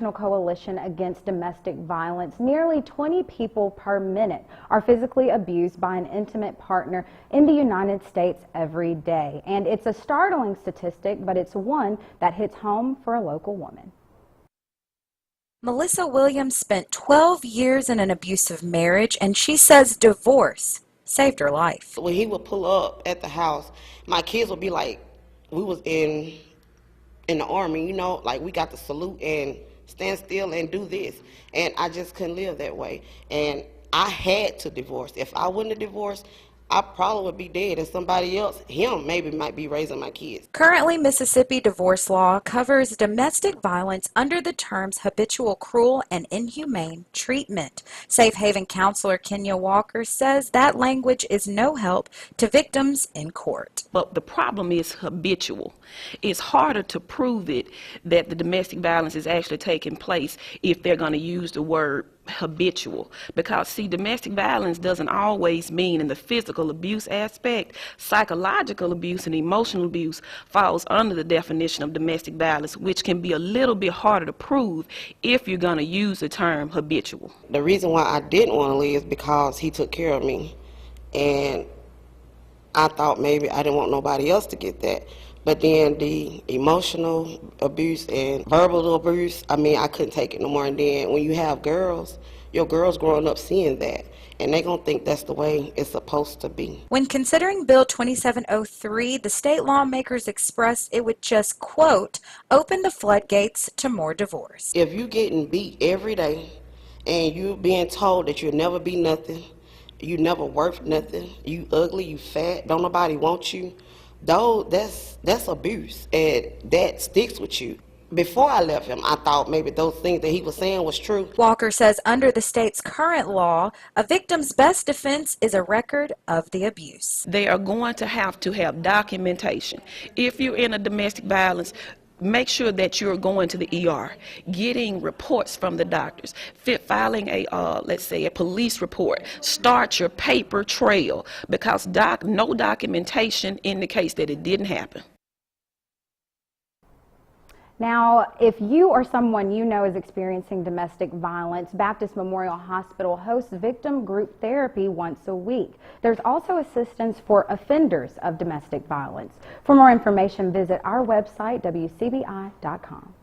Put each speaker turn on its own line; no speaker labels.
National Coalition Against Domestic Violence, nearly 20 people per minute are physically abused by an intimate partner in the United States every day. And it's a startling statistic, but it's one that hits home for a local woman.
Melissa Williams spent 12 years in an abusive marriage, and she says divorce saved her life.
When he would pull up at the house, my kids would be like, we was in the army, you know, like we got to salute and stand still and do this. And I just couldn't live that way. And I had to divorce. If I wouldn't have divorced, I probably would be dead, and somebody else, him, maybe might be raising my kids.
Currently, Mississippi divorce law covers domestic violence under the terms habitual cruel and inhumane treatment. Safe Haven counselor Kenya Walker says that language is no help to victims in court.
But the problem is habitual. It's harder to prove it that the domestic violence is actually taking place if they're going to use the word habitual, because see, domestic violence doesn't always mean in the physical abuse aspect. Psychological abuse and emotional abuse falls under the definition of domestic violence, which can be a little bit harder to prove if you're going to use the term habitual.
The reason why I didn't want to leave is because he took care of me, and I thought maybe I didn't want nobody else to get that. But then the emotional abuse and verbal abuse, I mean, I couldn't take it no more. And then when you have girls, your girls growing up seeing that, and they're going to think that's the way it's supposed to be.
When considering Bill 2703, the state lawmakers expressed it would just, quote, open the floodgates to more divorce.
If you're getting beat every day and you're being told that you'll never be nothing, you never worth nothing, you ugly, you fat, don't nobody want you, though, that's abuse, and that sticks with you. Before I left him, I thought maybe those things that he was saying was true.
Walker says under the state's current law, a victim's best defense is a record of the abuse.
They are going to have documentation. If you're in a domestic violence, make sure that you're going to the ER, getting reports from the doctors, filing a, let's say, a police report. Start your paper trail, because no documentation indicates that it didn't happen.
Now, if you or someone you know is experiencing domestic violence, Baptist Memorial Hospital hosts victim group therapy once a week. There's also assistance for offenders of domestic violence. For more information, visit our website, wcbi.com.